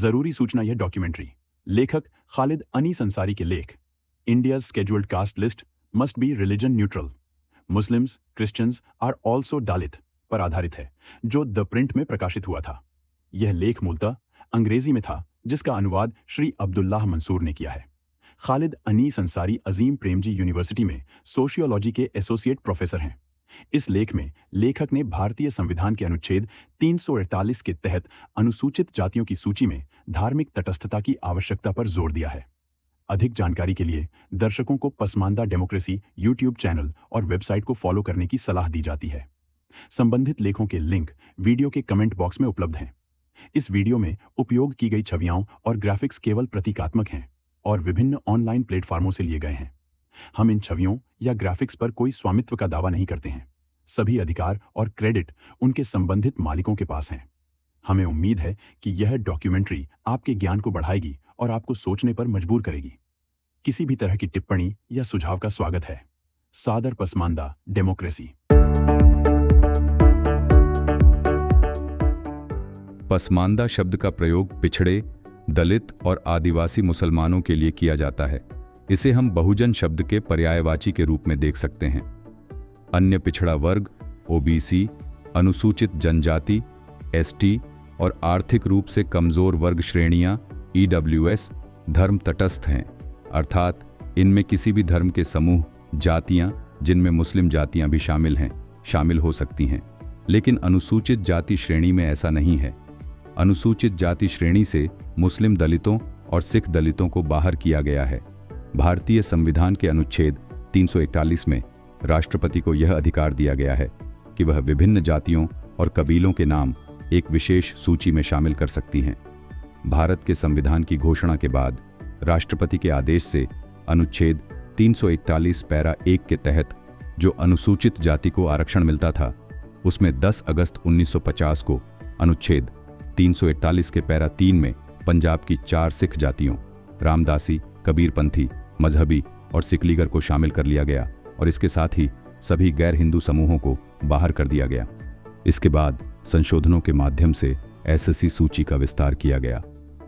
जरूरी सूचना यह डॉक्यूमेंट्री लेखक खालिद अनीस अंसारी के लेख India's scheduled caste list must be religion neutral, Muslims Christians are also Dalit पर आधारित है, जो द प्रिंट में प्रकाशित हुआ था। यह लेख मूलतः अंग्रेजी में था, जिसका अनुवाद श्री अब्दुल्लाह मंसूर ने किया है। खालिद अनीस अंसारी अजीम प्रेमजी यूनिवर्सिटी में सोशियोलॉजी के एसोसिएट प्रोफेसर हैं। इस लेख में लेखक ने भारतीय संविधान के अनुच्छेद 348 के तहत अनुसूचित जातियों की सूची में धार्मिक तटस्थता की आवश्यकता पर जोर दिया है। अधिक जानकारी के लिए दर्शकों को पसमानदा डेमोक्रेसी यूट्यूब चैनल और वेबसाइट को फॉलो करने की सलाह दी जाती है। संबंधित लेखों के लिंक वीडियो के कमेंट बॉक्स में उपलब्ध हैं। इस वीडियो में उपयोग की गई छवियां और ग्राफिक्स केवल प्रतीकात्मक हैं और विभिन्न ऑनलाइन प्लेटफार्मों से लिए गए हैं। हम इन छवियों या ग्राफिक्स पर कोई स्वामित्व का दावा नहीं करते हैं। सभी अधिकार और क्रेडिट उनके संबंधित मालिकों के पास हैं। हमें उम्मीद है कि यह डॉक्यूमेंट्री आपके ज्ञान को बढ़ाएगी और आपको सोचने पर मजबूर करेगी। किसी भी तरह की टिप्पणी या सुझाव का स्वागत है। सादर पसमानदा डेमोक्रेसी। पसमानदा शब्द का प्रयोग पिछड़े, दलित और आदिवासी मुसलमानों के लिए किया जाता है। इसे हम बहुजन शब्द के पर्यायवाची के रूप में देख सकते हैं। अन्य पिछड़ा वर्ग, ओबीसी, अनुसूचित जनजाति, एसटी और आर्थिक रूप से कमजोर वर्ग श्रेणियां, ईडब्ल्यूएस, धर्म तटस्थ हैं, अर्थात इनमें किसी भी धर्म के समूह, जातियां, जिनमें मुस्लिम जातियां भी शामिल हैं, शामिल हो सकती हैं। लेकिन अनुसूचित जाति श्रेणी में ऐसा नहीं है। अनुसूचित जाति श्रेणी से मुस्लिम दलितों और सिख दलितों को बाहर किया गया है। भारतीय संविधान के अनुच्छेद 341 में राष्ट्रपति को यह अधिकार दिया गया है कि वह विभिन्न जातियों और कबीलों के नाम एक विशेष सूची में शामिल कर सकती हैं। भारत के संविधान की घोषणा के बाद राष्ट्रपति के आदेश से अनुच्छेद 341 पैरा 1 के तहत जो अनुसूचित जाति को आरक्षण मिलता था, उसमें 10 अगस्त 1950 को अनुच्छेद 341 के पैरा 3 में पंजाब की 4 सिख जातियों रामदासी, कबीरपंथी, मजहबी और सिकलीगर को शामिल कर लिया गया और इसके साथ ही सभी गैर हिंदू समूहों को बाहर कर दिया गया। इसके बाद संशोधनों के माध्यम से एसएससी सूची का विस्तार किया गया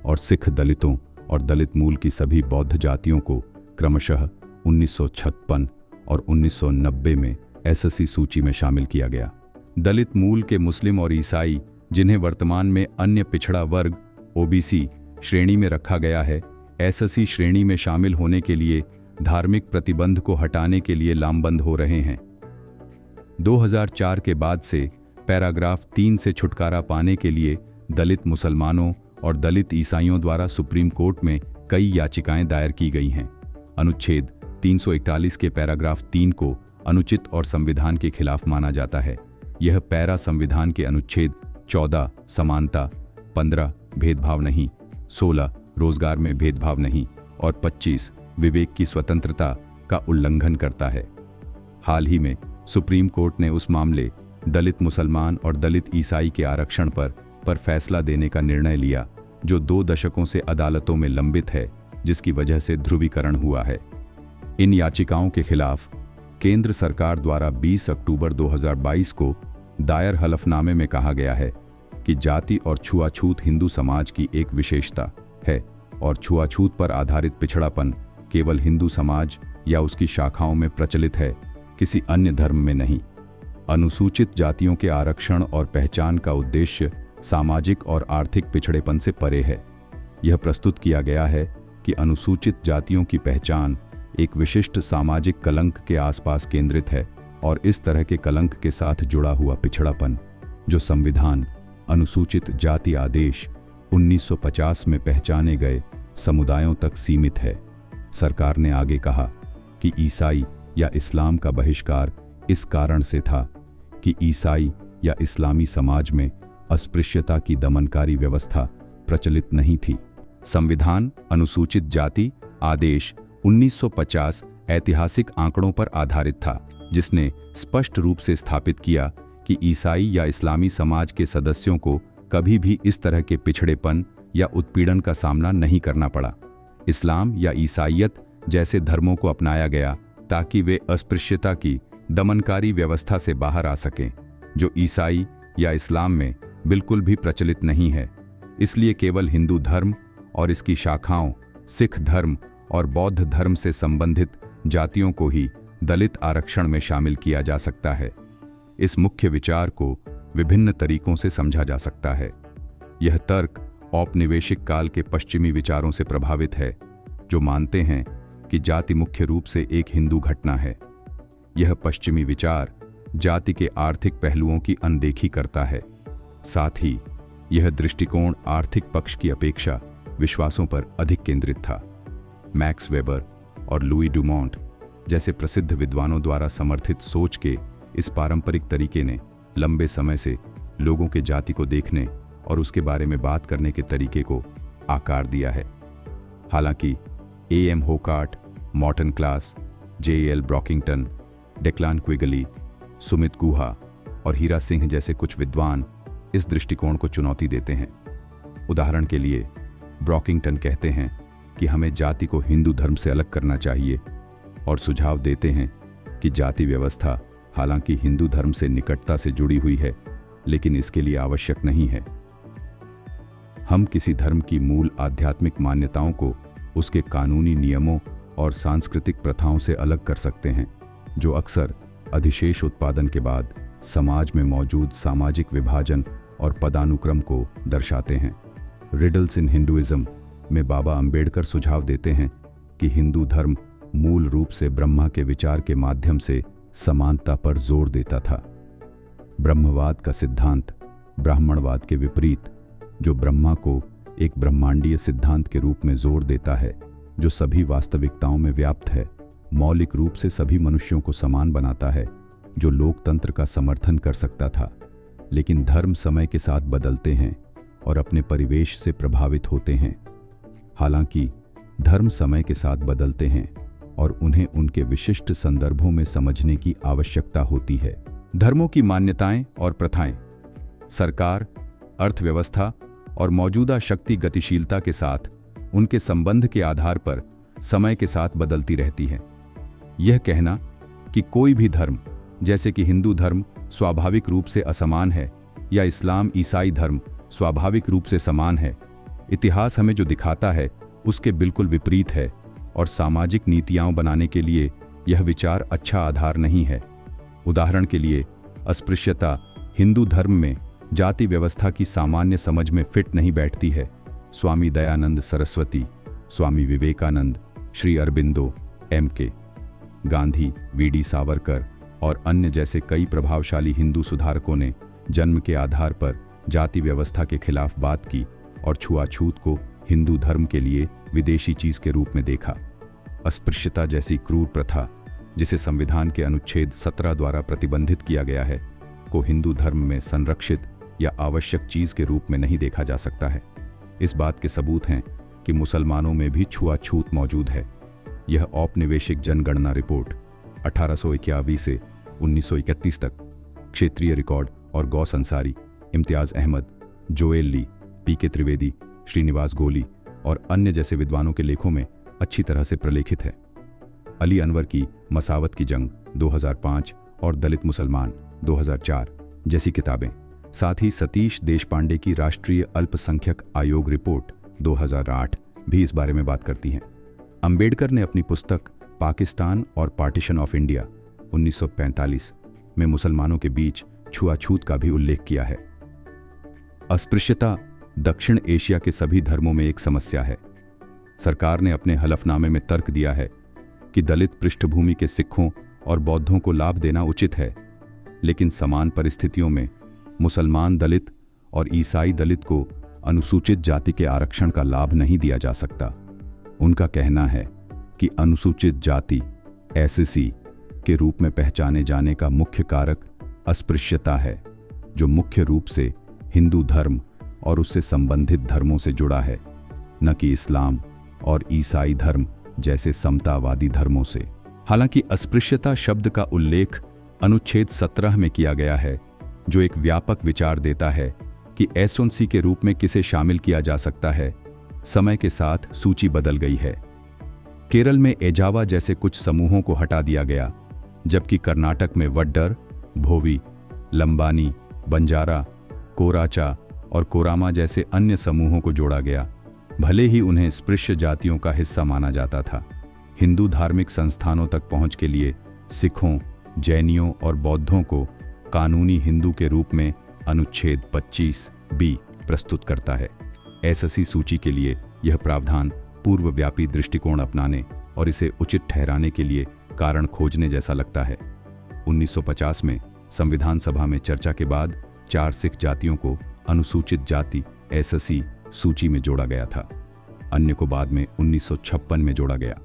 और सिख दलितों और दलित मूल की सभी बौद्ध जातियों को क्रमशः 1956 और 1990 में एसएससी सूची में शामिल किया गया। दलित मूल के मुस्लिम और ईसाई, जिन्हें वर्तमान में अन्य पिछड़ा वर्ग ओबीसी श्रेणी में रखा गया है, एसएससी श्रेणी में शामिल होने के लिए धार्मिक प्रतिबंध को हटाने के लिए लामबंद हो रहे हैं। 2004 के बाद से पैराग्राफ 3 से छुटकारा पाने के लिए दलित मुसलमानों और दलित ईसाइयों द्वारा सुप्रीम कोर्ट में कई याचिकाएं दायर की गई हैं। अनुच्छेद 341 के पैराग्राफ 3 को अनुचित और संविधान के खिलाफ माना जाता है। यह पैरा संविधान के अनुच्छेद 14 समानता, 15 भेदभाव नहीं, 16 रोजगार में भेदभाव नहीं और 25 विवेक की स्वतंत्रता का उल्लंघन करता है। हाल ही में सुप्रीम कोर्ट ने उस मामले दलित मुसलमान और दलित ईसाई के आरक्षण पर फैसला देने का निर्णय लिया, जो 2 दशकों से अदालतों में लंबित है, जिसकी वजह से ध्रुवीकरण हुआ है। इन याचिकाओं के खिलाफ केंद्र सरकार द्वारा 20 अक्टूबर 2022 को दायर हलफनामे में कहा गया है कि जाति और छुआछूत हिंदू समाज की एक विशेषता है और छुआछूत पर आधारित पिछड़ापन केवल हिंदू समाज या उसकी शाखाओं में प्रचलित है, किसी अन्य धर्म में नहीं। अनुसूचित जातियों के आरक्षण और पहचान का उद्देश्य सामाजिक और आर्थिक पिछड़ेपन से परे है। यह प्रस्तुत किया गया है कि अनुसूचित जातियों की पहचान एक विशिष्ट सामाजिक कलंक के आसपास केंद्रित है और इस तरह के कलंक के साथ जुड़ा हुआ पिछड़ापन, जो संविधान अनुसूचित जाति आदेश 1950 में पहचाने गए समुदायों तक सीमित है। सरकार ने आगे कहा कि ईसाई या इस्लाम का बहिष्कार इस कारण से था कि ईसाई या इस्लामी समाज में अस्पृश्यता की दमनकारी व्यवस्था प्रचलित नहीं थी। संविधान अनुसूचित जाति आदेश 1950 ऐतिहासिक आंकड़ों पर आधारित था, जिसने स्पष्ट रूप से स्थापित किया कि ईसाई या इस्लामी समाज के सदस्यों को कभी भी इस तरह के पिछड़ेपन या उत्पीड़न का सामना नहीं करना पड़ा। इस्लाम या ईसाईयत जैसे धर्मों को अपनाया गया ताकि वे अस्पृश्यता की दमनकारी व्यवस्था से बाहर आ सकें, जो ईसाई या इस्लाम में बिल्कुल भी प्रचलित नहीं है। इसलिए केवल हिंदू धर्म और इसकी शाखाओं सिख धर्म और बौद्ध धर्म से संबंधित जातियों को ही दलित आरक्षण में शामिल किया जा सकता है। इस मुख्य विचार को विभिन्न तरीकों से समझा जा सकता है। यह तर्क औपनिवेशिक काल के पश्चिमी विचारों से प्रभावित है, जो मानते हैं कि जाति मुख्य रूप से एक हिंदू घटना है। यह पश्चिमी विचार जाति के आर्थिक पहलुओं की अनदेखी करता है। साथ ही यह दृष्टिकोण आर्थिक पक्ष की अपेक्षा विश्वासों पर अधिक केंद्रित था। मैक्स वेबर और लुई डुमोंट जैसे प्रसिद्ध विद्वानों द्वारा समर्थित सोच के इस पारंपरिक तरीके ने लंबे समय से लोगों के जाति को देखने और उसके बारे में बात करने के तरीके को आकार दिया है। हालांकि A M. Hocart, Morton Klass, J L. Brockington, Declan Quigley, Sumit Guha और हीरा सिंह जैसे कुछ विद्वान इस दृष्टिकोण को चुनौती देते हैं। उदाहरण के लिए ब्रॉकिंगटन कहते हैं कि हमें जाति को हिंदू धर्म से अलग करना चाहिए और सुझाव देते हैं कि जाति व्यवस्था हालांकि हिंदू धर्म से निकटता से जुड़ी हुई है, लेकिन इसके लिए आवश्यक नहीं है। हम किसी धर्म की मूल आध्यात्मिक मान्यताओं को उसके कानूनी नियमों और सांस्कृतिक प्रथाओं से अलग कर सकते हैं, जो अक्सर अधिशेष उत्पादन के बाद समाज में मौजूद सामाजिक विभाजन और पदानुक्रम को दर्शाते हैं। रिडल्स इन हिंदुइज्म में बाबा अंबेडकर सुझाव देते हैं कि हिंदू धर्म मूल रूप से ब्रह्मा के विचार के माध्यम से समानता पर जोर देता था। ब्रह्मवाद का सिद्धांत ब्राह्मणवाद के विपरीत, जो ब्रह्मा को एक ब्रह्मांडीय सिद्धांत के रूप में जोर देता है जो सभी वास्तविकताओं में व्याप्त है, मौलिक रूप से सभी मनुष्यों को समान बनाता है, जो लोकतंत्र का समर्थन कर सकता था। लेकिन धर्म समय के साथ बदलते हैं और अपने परिवेश से प्रभावित होते हैं। हालांकि धर्म समय के साथ बदलते हैं और उन्हें उनके विशिष्ट संदर्भों में समझने की आवश्यकता होती है। धर्मों की मान्यताएं और प्रथाएं सरकार, अर्थव्यवस्था और मौजूदा शक्ति गतिशीलता के साथ उनके संबंध के आधार पर समय के साथ बदलती रहती हैं। यह कहना कि कोई भी धर्म, जैसे कि हिंदू धर्म, स्वाभाविक रूप से असमान है या इस्लाम ईसाई धर्म स्वाभाविक रूप से समान है, इतिहास हमें जो दिखाता है उसके बिल्कुल विपरीत है और सामाजिक नीतियां बनाने के लिए यह विचार अच्छा आधार नहीं है। उदाहरण के लिए, अस्पृश्यता हिंदू धर्म में जाति व्यवस्था की सामान्य समझ में फिट नहीं बैठती है। स्वामी दयानंद सरस्वती, स्वामी विवेकानंद, श्री अरबिंदो, M.K. गांधी, V.D. सावरकर और अन्य जैसे कई प्रभावशाली हिंदू सुधारकों ने जन्म के आधार पर जाति व्यवस्था के खिलाफ बात की और छुआछूत को हिंदू धर्म के लिए विदेशी चीज के रूप में देखा। अस्पृश्यता जैसी क्रूर प्रथा, जिसे संविधान के अनुच्छेद 17 द्वारा प्रतिबंधित किया गया है, को हिंदू धर्म में संरक्षित या आवश्यक चीज के रूप में नहीं देखा जा सकता है। इस बात के सबूत हैं कि मुसलमानों में भी छुआछूत मौजूद है। यह औपनिवेशिक जनगणना रिपोर्ट 1851 से 1931 तक क्षेत्रीय रिकॉर्ड और गौ संसारी, इम्तियाज अहमद, जोएल ली, P.K. त्रिवेदी, श्रीनिवास गोली और अन्य जैसे विद्वानों के लेखों में अच्छी तरह से प्रलेखित है। अली अनवर की मसावत की जंग 2005 और दलित मुसलमान 2004 जैसी किताबें, साथ ही सतीश देशपांडे की राष्ट्रीय अल्पसंख्यक आयोग रिपोर्ट 2008 भी इस बारे में बात करती हैं। अंबेडकर ने अपनी पुस्तक पाकिस्तान और पार्टीशन ऑफ इंडिया 1945 में मुसलमानों के बीच छुआछूत का भी उल्लेख किया है। अस्पृश्यता दक्षिण एशिया के सभी धर्मों में एक समस्या है। सरकार ने अपने हलफनामे में तर्क दिया है कि दलित पृष्ठभूमि के सिखों और बौद्धों को लाभ देना उचित है, लेकिन समान परिस्थितियों में मुसलमान दलित और ईसाई दलित को अनुसूचित जाति के आरक्षण का लाभ नहीं दिया जा सकता। उनका कहना है कि अनुसूचित जाति SC के रूप में पहचाने जाने का मुख्य कारक अस्पृश्यता है, जो मुख्य रूप से हिंदू धर्म और उससे संबंधित धर्मों से जुड़ा है, न कि इस्लाम और ईसाई धर्म जैसे समतावादी धर्मों से। हालांकि अस्पृश्यता शब्द का उल्लेख अनुच्छेद 17 में किया गया है, जो एक व्यापक विचार देता है कि SC के रूप में किसे शामिल किया जा सकता है। समय के साथ सूची बदल गई है। केरल में एजावा जैसे कुछ समूहों को हटा दिया गया, जबकि कर्नाटक में वड्डर, भोवी, लंबानी, बंजारा, कोराचा और कोरामा जैसे अन्य समूहों को जोड़ा गया, भले ही उन्हें स्पृश्य जातियों का हिस्सा माना जाता था। हिंदू धार्मिक संस्थानों तक पहुंच के लिए सिखों, जैनियों और बौद्धों को कानूनी हिंदू के रूप में अनुच्छेद 25B प्रस्तुत करता है। एसएससी सूची के लिए यह प्रावधान पूर्वव्यापी दृष्टिकोण अपनाने और इसे उचित ठहराने के लिए कारण खोजने जैसा लगता है। 1950 में संविधान सभा में चर्चा के बाद 4 सिख जातियों को अनुसूचित जाति एसएससी सूची में जोड़ा गया था। अन्य को बाद में 1956 में जोड़ा गया।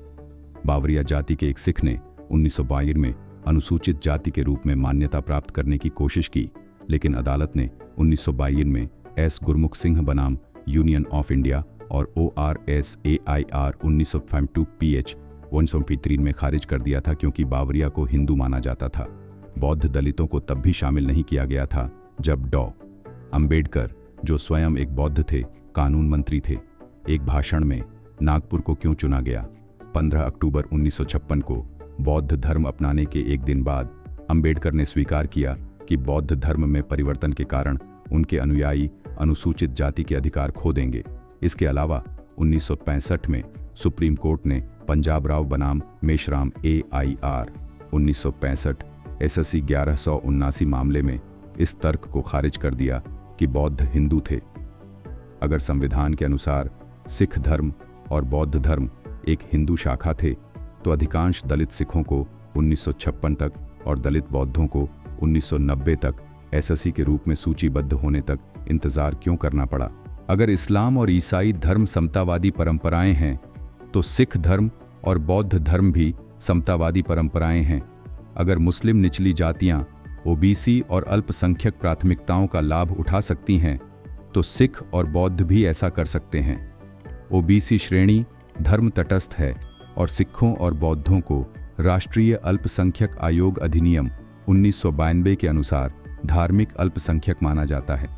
बावरिया जाति के एक सिख ने 1952 में अनुसूचित जाति के रूप में मान्यता प्राप्त करने की कोशिश की, लेकिन अदालत ने 1952 में एस गुरमुख सिंह बनाम यूनियन ऑफ इंडिया और ORSAIR 1952 PH 153 में खारिज कर दिया था, क्योंकि बावरिया को हिंदू माना जाता था। बौद्ध दलितों को तब भी शामिल नहीं किया गया था जब डॉ. अंबेडकर, जो स्वयं एक बौद्ध थे, कानून मंत्री थे। एक भाषण में नागपुर को क्यों चुना गया? 15 अक्टूबर 1956 को बौद्ध धर्म अपनाने के एक दिन बाद अंबेडकर ने स्वीकार किया कि बौद्ध धर्म में परिवर्तन के कारण उनके अनुयायी अनुसूचित जाति के अधिकार खो देंगे। इसके अलावा 1965 में सुप्रीम कोर्ट ने पंजाब राव बनाम मेशराम AIR 1965 SSC 1179 मामले में इस तर्क को खारिज कर दिया कि बौद्ध हिंदू थे। अगर संविधान के अनुसार सिख धर्म और बौद्ध धर्म एक हिंदू शाखा थे, तो अधिकांश दलित सिखों को 1956 तक और दलित बौद्धों को 1990 तक एसएससी के रूप में सूचीबद्ध होने तक इंतजार क्यों करना पड़ा? अगर इस्लाम और ईसाई धर्म समतावादी परंपराएं हैं, तो सिख धर्म और बौद्ध धर्म भी समतावादी परंपराएं हैं। अगर मुस्लिम निचली जातियां OBC और अल्पसंख्यक प्राथमिकताओं का लाभ उठा सकती हैं, तो सिख और बौद्ध भी ऐसा कर सकते हैं। OBC श्रेणी धर्म तटस्थ है और सिखों और बौद्धों को राष्ट्रीय अल्पसंख्यक आयोग अधिनियम 1992 के अनुसार धार्मिक अल्पसंख्यक माना जाता है।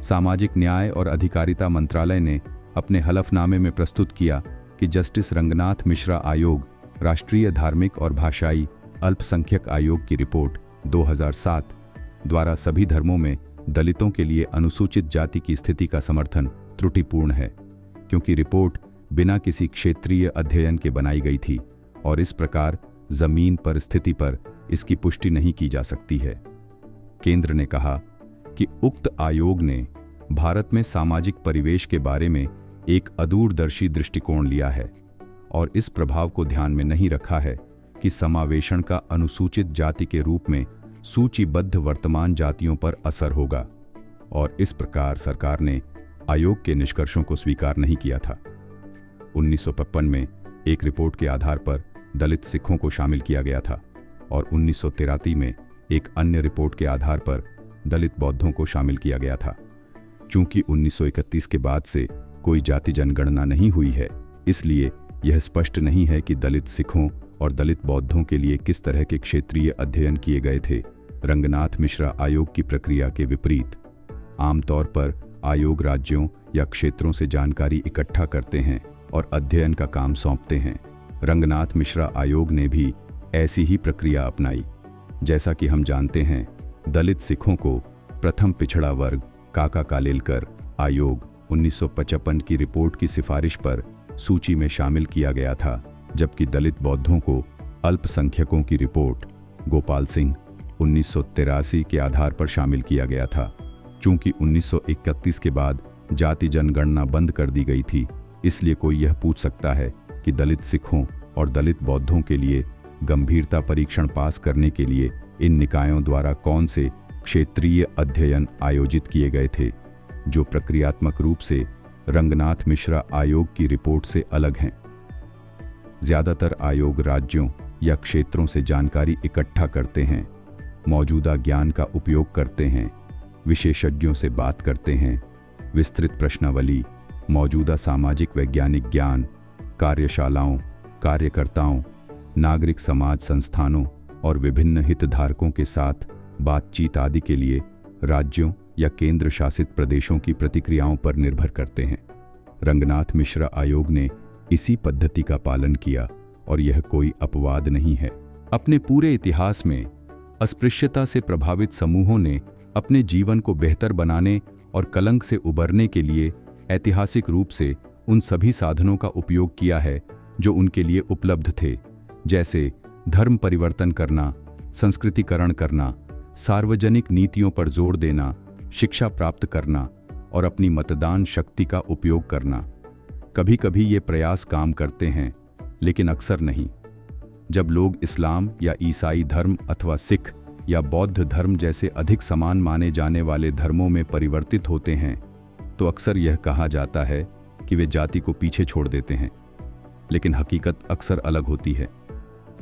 सामाजिक न्याय और अधिकारिता मंत्रालय ने अपने हलफनामे में प्रस्तुत किया कि जस्टिस रंगनाथ मिश्रा आयोग राष्ट्रीय धार्मिक और भाषाई अल्पसंख्यक आयोग की रिपोर्ट 2007 द्वारा सभी धर्मों में दलितों के लिए अनुसूचित जाति की स्थिति का समर्थन त्रुटिपूर्ण है, क्योंकि रिपोर्ट बिना किसी क्षेत्रीय अध्ययन के बनाई गई थी और इस प्रकार जमीन पर स्थिति पर इसकी पुष्टि नहीं की जा सकती है। केंद्र ने कहा कि उक्त आयोग ने भारत में सामाजिक परिवेश के बारे में एक अदूरदर्शी दृष्टिकोण लिया है और इस प्रभाव को ध्यान में नहीं रखा है कि समावेशन का अनुसूचित जाति के रूप में सूचीबद्ध वर्तमान जातियों पर असर होगा, और इस प्रकार सरकार ने आयोग के निष्कर्षों को स्वीकार नहीं किया था। 1955 में एक रिपोर्ट के आधार पर दलित सिखों को शामिल किया गया था और 1983 में एक अन्य रिपोर्ट के आधार पर दलित बौद्धों को शामिल किया गया था। चूंकि 1931 के बाद से कोई जाति जनगणना नहीं हुई है, इसलिए यह स्पष्ट नहीं है कि दलित सिखों और दलित बौद्धों के लिए किस तरह के क्षेत्रीय अध्ययन किए गए थे। रंगनाथ मिश्रा आयोग की प्रक्रिया के विपरीत, आमतौर पर आयोग राज्यों या क्षेत्रों से जानकारी इकट्ठा करते हैं और अध्ययन का काम सौंपते हैं। रंगनाथ मिश्रा आयोग ने भी ऐसी ही प्रक्रिया अपनाई। जैसा कि हम जानते हैं, दलित सिखों को प्रथम पिछड़ा वर्ग काका कालेलकर आयोग 1955 की रिपोर्ट की सिफारिश पर सूची में शामिल किया गया था, जबकि दलित बौद्धों को अल्पसंख्यकों की रिपोर्ट गोपाल सिंह 1983 के आधार पर शामिल किया गया था। चूंकि 1931 के बाद जाति जनगणना बंद कर दी गई थी, इसलिए कोई यह पूछ सकता है कि दलित सिखों और दलित बौद्धों के लिए गंभीरता परीक्षण पास करने के लिए इन निकायों द्वारा कौन से क्षेत्रीय अध्ययन आयोजित किए गए थे, जो प्रक्रियात्मक रूप से रंगनाथ मिश्रा आयोग की रिपोर्ट से अलग हैं। ज्यादातर आयोग राज्यों या क्षेत्रों से जानकारी इकट्ठा करते हैं, मौजूदा ज्ञान का उपयोग करते हैं, विशेषज्ञों से बात करते हैं, विस्तृत प्रश्नावली, मौजूदा सामाजिक वैज्ञानिक ज्ञान, कार्यशालाओं, कार्यकर्ताओं, नागरिक समाज संस्थानों और विभिन्न हितधारकों के साथ बातचीत आदि के लिए राज्यों या केंद्र शासित प्रदेशों की प्रतिक्रियाओं पर निर्भर करते हैं। रंगनाथ मिश्रा आयोग ने इसी पद्धति का पालन किया और यह कोई अपवाद नहीं है। अपने पूरे इतिहास में अस्पृश्यता से प्रभावित समूहों ने अपने जीवन को बेहतर बनाने और कलंक से उबरने के लिए ऐतिहासिक रूप से उन सभी साधनों का उपयोग किया है जो उनके लिए उपलब्ध थे, जैसे धर्म परिवर्तन करना, संस्कृतिकरण करना, सार्वजनिक नीतियों पर जोर देना, शिक्षा प्राप्त करना और अपनी मतदान शक्ति का उपयोग करना। कभी कभी ये प्रयास काम करते हैं, लेकिन अक्सर नहीं। जब लोग इस्लाम या ईसाई धर्म अथवा सिख या बौद्ध धर्म जैसे अधिक समान माने जाने वाले धर्मों में परिवर्तित होते हैं, तो अक्सर यह कहा जाता है कि वे जाति को पीछे छोड़ देते हैं, लेकिन हकीकत अक्सर अलग होती है।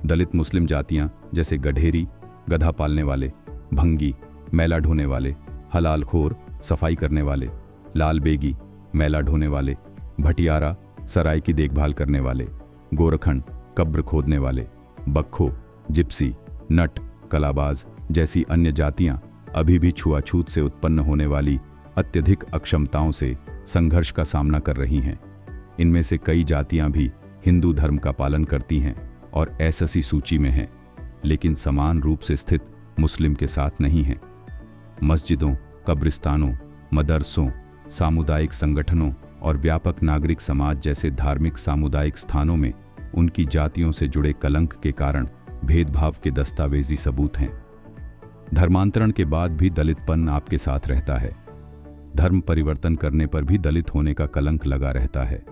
दलित मुस्लिम जातियां जैसे गढेरी, गधा पालने वाले, भंगी, मैला ढोने वाले, हलालखोर, सफाई करने वाले, लाल बेगी, मैला ढोने वाले, भटियारा, सराय की देखभाल करने वाले, गोरखंड, कब्र खोदने वाले, बक्खो, जिप्सी, नट, कलाबाज जैसी अन्य जातियां अभी भी छुआछूत से उत्पन्न होने वाली अत्यधिक अक्षमताओं से संघर्ष का सामना कर रही हैं। इनमें से कई जातियां भी हिंदू धर्म का पालन करती हैं और एसएससी सूची में हैं, लेकिन समान रूप से स्थित मुस्लिम के साथ नहीं हैं। मस्जिदों, कब्रिस्तानों, मदरसों, सामुदायिक संगठनों और व्यापक नागरिक समाज जैसे धार्मिक सामुदायिक स्थानों में उनकी जातियों से जुड़े कलंक के कारण भेदभाव के दस्तावेजी सबूत हैं। धर्मांतरण के बाद भी दलितपन आपके साथ रहता है। धर्म परिवर्तन करने पर भी दलित होने का कलंक लगा रहता है।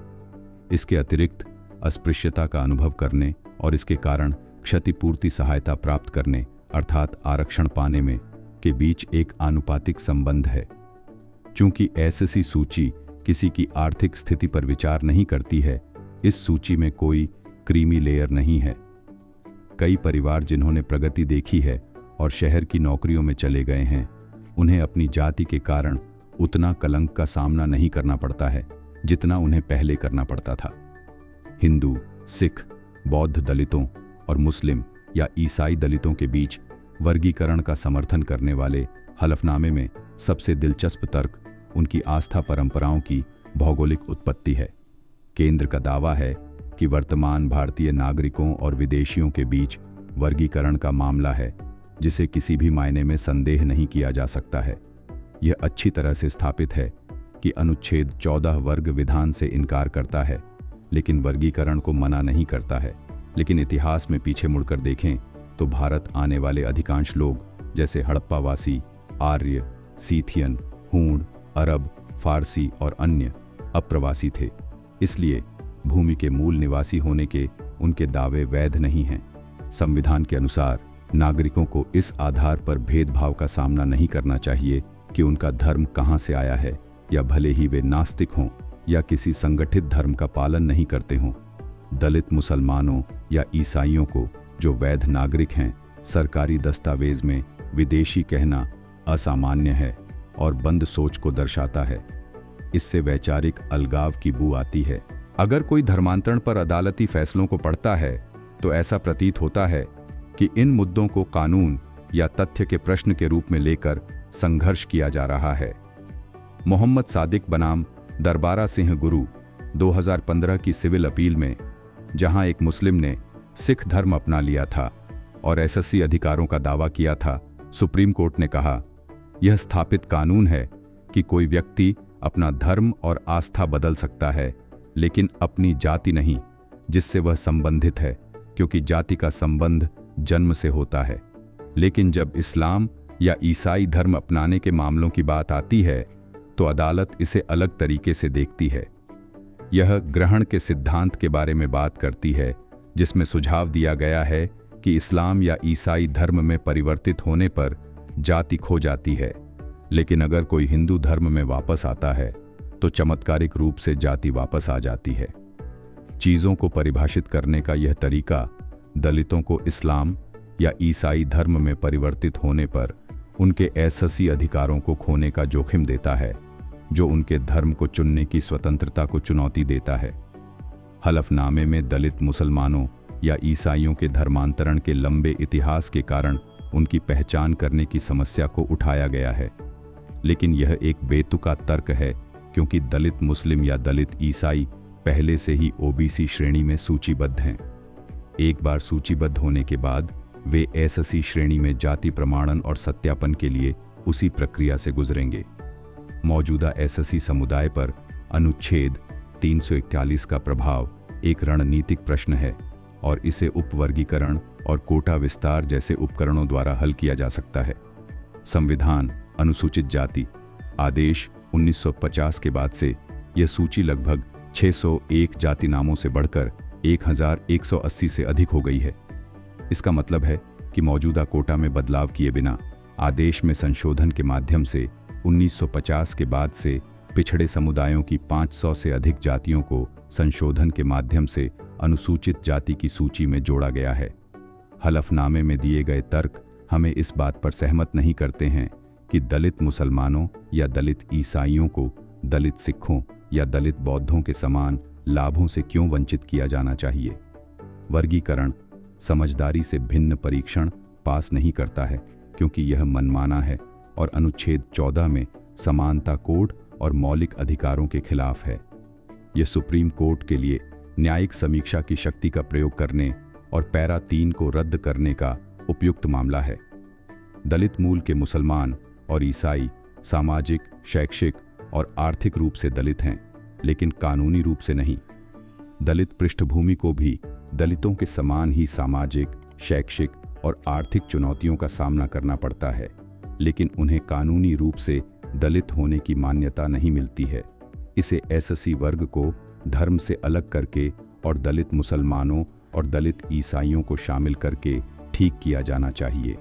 इसके अतिरिक्त अस्पृश्यता का अनुभव करने और इसके कारण क्षतिपूर्ति सहायता प्राप्त करने अर्थात आरक्षण पाने में के बीच एक आनुपातिक संबंध है। चूंकि एसएससी सूची किसी की आर्थिक स्थिति पर विचार नहीं करती है, इस सूची में कोई क्रीमी लेयर नहीं है। कई परिवार जिन्होंने प्रगति देखी है और शहर की नौकरियों में चले गए हैं, उन्हें अपनी जाति के कारण उतना कलंक का सामना नहीं करना पड़ता है जितना उन्हें पहले करना पड़ता था। हिंदू, सिख, बौद्ध दलितों और मुस्लिम या ईसाई दलितों के बीच वर्गीकरण का समर्थन करने वाले हलफनामे में सबसे दिलचस्प तर्क उनकी आस्था परंपराओं की भौगोलिक उत्पत्ति है। केंद्र का दावा है कि वर्तमान भारतीय नागरिकों और विदेशियों के बीच वर्गीकरण का मामला है, जिसे किसी भी मायने में संदेह नहीं किया जा सकता है। यह अच्छी तरह से स्थापित है कि अनुच्छेद 14 वर्ग विधान से इनकार करता है, लेकिन वर्गीकरण को मना नहीं करता है। लेकिन इतिहास में पीछे मुड़कर देखें तो भारत आने वाले अधिकांश लोग जैसे हड़प्पावासी, आर्य, सीथियन, हूण, अरब, फारसी और अन्य अप्रवासी थे। इसलिए भूमि के मूल निवासी होने के उनके दावे वैध नहीं हैं। संविधान के अनुसार नागरिकों को इस आधार पर भेदभाव का सामना नहीं करना चाहिए कि उनका धर्म कहाँ से आया है, या भले ही वे नास्तिक हों या किसी संगठित धर्म का पालन नहीं करते हों। दलित मुसलमानों या ईसाइयों को, जो वैध नागरिक हैं, सरकारी दस्तावेज में विदेशी कहना असामान्य है और बंद सोच को दर्शाता है। इससे वैचारिक अलगाव की बू आती है। अगर कोई धर्मांतरण पर अदालती फैसलों को पढ़ता है तो ऐसा प्रतीत होता है कि इन मुद्दों को कानून या तथ्य के प्रश्न के रूप में लेकर संघर्ष किया जा रहा है। मोहम्मद सादिक बनाम दरबारा सिंह गुरु 2015 की सिविल अपील में, जहां एक मुस्लिम ने सिख धर्म अपना लिया था और एसएससी अधिकारों का दावा किया था, सुप्रीम कोर्ट ने कहा, यह स्थापित कानून है कि कोई व्यक्ति अपना धर्म और आस्था बदल सकता है, लेकिन अपनी जाति नहीं जिससे वह संबंधित है, क्योंकि जाति का संबंध जन्म से होता है। लेकिन जब इस्लाम या ईसाई धर्म अपनाने के मामलों की बात आती है तो अदालत इसे अलग तरीके से देखती है। यह ग्रहण के सिद्धांत के बारे में बात करती है, जिसमें सुझाव दिया गया है कि इस्लाम या ईसाई धर्म में परिवर्तित होने पर जाति खो जाती है, लेकिन अगर कोई हिंदू धर्म में वापस आता है तो चमत्कारिक रूप से जाति वापस आ जाती है। चीजों को परिभाषित करने का यह तरीका दलितों को इस्लाम या ईसाई धर्म में परिवर्तित होने पर उनके एसएससी अधिकारों को खोने का जोखिम देता है, जो उनके धर्म को चुनने की स्वतंत्रता को चुनौती देता है। हलफनामे में दलित मुसलमानों या ईसाइयों के धर्मांतरण के लंबे इतिहास के कारण उनकी पहचान करने की समस्या को उठाया गया है, लेकिन यह एक बेतुका तर्क है, क्योंकि दलित मुस्लिम या दलित ईसाई पहले से ही ओबीसी श्रेणी में सूचीबद्ध हैं। एक बार सूचीबद्ध होने के बाद वे एसएससी श्रेणी में जाति प्रमाणन और सत्यापन के लिए उसी प्रक्रिया से गुजरेंगे। मौजूदा एससी समुदाय पर अनुच्छेद 341 का प्रभाव एक रणनीतिक प्रश्न है और इसे उपवर्गीकरण और कोटा विस्तार जैसे उपकरणों द्वारा हल किया जा सकता है। संविधान अनुसूचित जाति आदेश 1950 के बाद से यह सूची लगभग 601 जाति नामों से बढ़कर 1180 से अधिक हो गई है। इसका मतलब है कि मौजूदा कोटा में बदलाव किए बिना आदेश में संशोधन के माध्यम से 1950 के बाद से पिछड़े समुदायों की 500 से अधिक जातियों को संशोधन के माध्यम से अनुसूचित जाति की सूची में जोड़ा गया है। हलफनामे में दिए गए तर्क हमें इस बात पर सहमत नहीं करते हैं कि दलित मुसलमानों या दलित ईसाइयों को दलित सिखों या दलित बौद्धों के समान लाभों से क्यों वंचित किया जाना चाहिए। वर्गीकरण समझदारी से भिन्न परीक्षण पास नहीं करता है क्योंकि यह मनमाना है और अनुच्छेद 14 में समानता कोड और मौलिक अधिकारों के खिलाफ है। यह सुप्रीम कोर्ट के लिए न्यायिक समीक्षा की शक्ति का प्रयोग करने और पैरा 3 को रद्द करने का उपयुक्त मामला है। दलित मूल के मुसलमान और ईसाई सामाजिक, शैक्षिक और आर्थिक रूप से दलित हैं, लेकिन कानूनी रूप से नहीं। दलित पृष्ठभूमि को भी दलितों के समान ही सामाजिक, शैक्षिक और आर्थिक चुनौतियों का सामना करना पड़ता है, लेकिन उन्हें कानूनी रूप से दलित होने की मान्यता नहीं मिलती है। इसे एससी वर्ग को धर्म से अलग करके और दलित मुसलमानों और दलित ईसाइयों को शामिल करके ठीक किया जाना चाहिए।